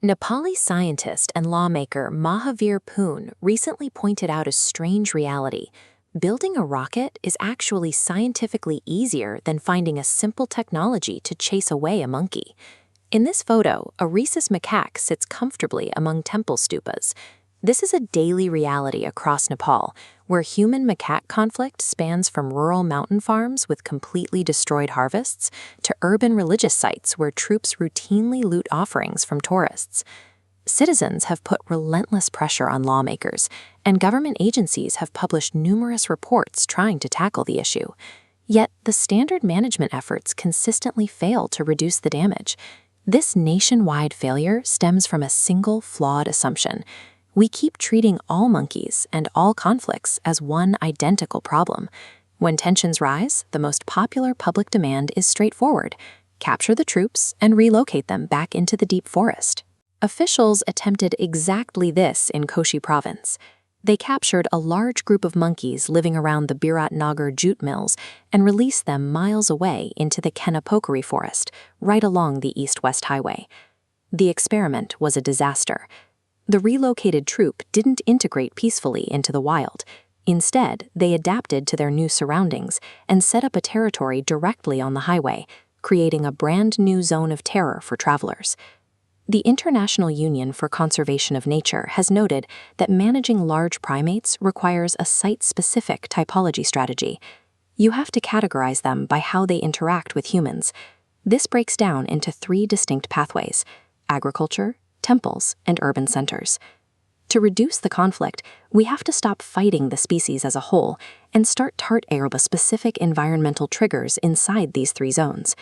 Nepali scientist and lawmaker Mahavir Poon recently pointed out a strange reality. Building a rocket is actually scientifically easier than finding a simple technology to chase away a monkey. In this photo, a rhesus macaque sits comfortably among temple stupas. This is a daily reality across Nepal, where human-macaque conflict spans from rural mountain farms with completely destroyed harvests to urban religious sites where troops routinely loot offerings from tourists. Citizens have put relentless pressure on lawmakers, and government agencies have published numerous reports trying to tackle the issue. Yet, the standard management efforts consistently fail to reduce the damage. This nationwide failure stems from a single flawed assumption. We keep treating all monkeys and all conflicts as one identical problem. When tensions rise, the most popular public demand is straightforward: capture the troops and relocate them back into the deep forest. Officials attempted exactly this in Koshi province. They captured a large group of monkeys living around the Biratnagar jute mills and released them miles away into the Pokharel forest, right along the east-west highway. The experiment was a disaster. The relocated troop didn't integrate peacefully into the wild. Instead, they adapted to their new surroundings and set up a territory directly on the highway, creating a brand new zone of terror for travelers. The International Union for Conservation of Nature has noted that managing large primates requires a site-specific typology strategy. You have to categorize them by how they interact with humans. This breaks down into 3 distinct pathways: agriculture, temples, and urban centers. To reduce the conflict, we have to stop fighting the species as a whole and start targeting specific environmental triggers inside these 3 zones.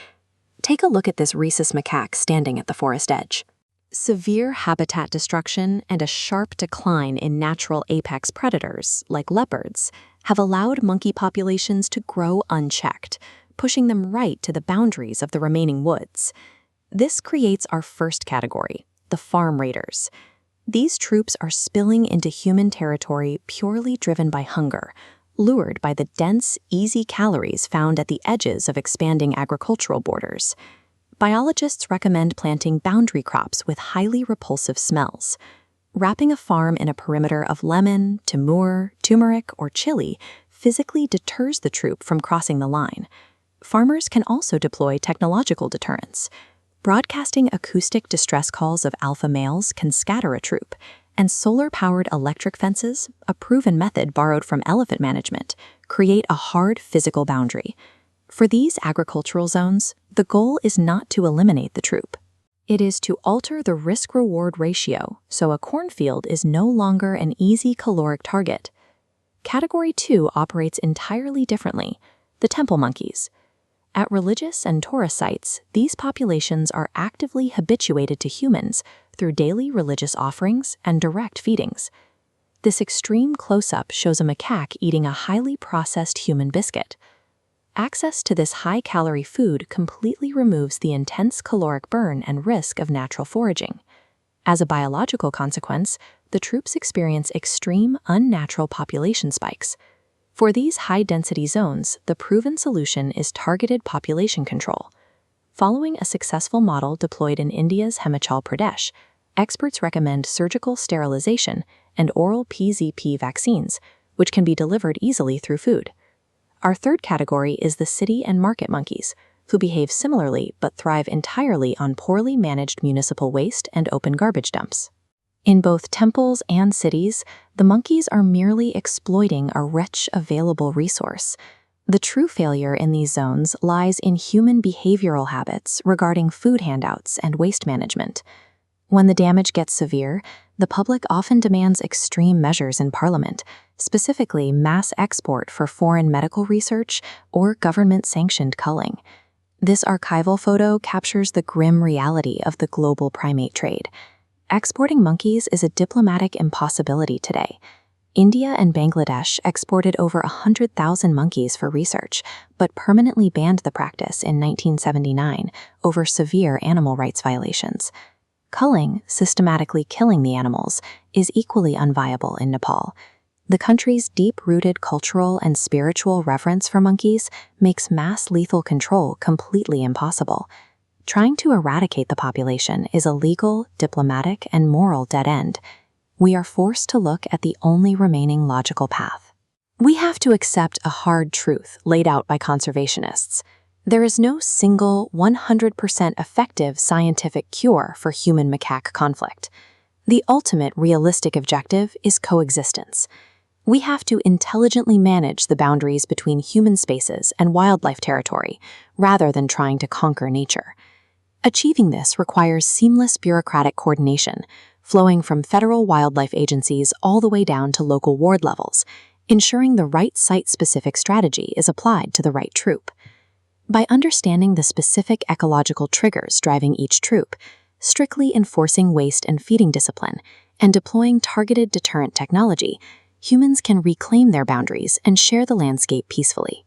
Take a look at this rhesus macaque standing at the forest edge. Severe habitat destruction and a sharp decline in natural apex predators, like leopards, have allowed monkey populations to grow unchecked, pushing them right to the boundaries of the remaining woods. This creates our first category: the farm raiders. These troops are spilling into human territory purely driven by hunger, lured by the dense, easy calories found at the edges of expanding agricultural borders. Biologists recommend planting boundary crops with highly repulsive smells. Wrapping a farm in a perimeter of lemon, timur, turmeric, or chili physically deters the troop from crossing the line. Farmers can also deploy technological deterrence. Broadcasting acoustic distress calls of alpha males can scatter a troop, and solar-powered electric fences, a proven method borrowed from elephant management, create a hard physical boundary. For these agricultural zones, the goal is not to eliminate the troop. It is to alter the risk-reward ratio so a cornfield is no longer an easy caloric target. Category 2 operates entirely differently: the temple monkeys. At religious and tourist sites, these populations are actively habituated to humans through daily religious offerings and direct feedings. This extreme close-up shows a macaque eating a highly processed human biscuit. Access to this high-calorie food completely removes the intense caloric burn and risk of natural foraging. As a biological consequence, the troops experience extreme, unnatural population spikes. For these high-density zones, the proven solution is targeted population control. Following a successful model deployed in India's Himachal Pradesh, experts recommend surgical sterilization and oral PZP vaccines, which can be delivered easily through food. Our third category is the city and market monkeys, who behave similarly but thrive entirely on poorly managed municipal waste and open garbage dumps. In both temples and cities, the monkeys are merely exploiting a rich available resource. The true failure in these zones lies in human behavioral habits regarding food handouts and waste management. When the damage gets severe, the public often demands extreme measures in Parliament, specifically mass export for foreign medical research or government-sanctioned culling. This archival photo captures the grim reality of the global primate trade. Exporting monkeys is a diplomatic impossibility today. India and Bangladesh exported over 100,000 monkeys for research, but permanently banned the practice in 1979 over severe animal rights violations. Culling, systematically killing the animals, is equally unviable in Nepal. The country's deep-rooted cultural and spiritual reverence for monkeys makes mass lethal control completely impossible. Trying to eradicate the population is a legal, diplomatic, and moral dead end. We are forced to look at the only remaining logical path. We have to accept a hard truth laid out by conservationists. There is no single, 100% effective scientific cure for human-macaque conflict. The ultimate realistic objective is coexistence. We have to intelligently manage the boundaries between human spaces and wildlife territory, rather than trying to conquer nature. Achieving this requires seamless bureaucratic coordination, flowing from federal wildlife agencies all the way down to local ward levels, ensuring the right site-specific strategy is applied to the right troop. By understanding the specific ecological triggers driving each troop, strictly enforcing waste and feeding discipline, and deploying targeted deterrent technology, humans can reclaim their boundaries and share the landscape peacefully.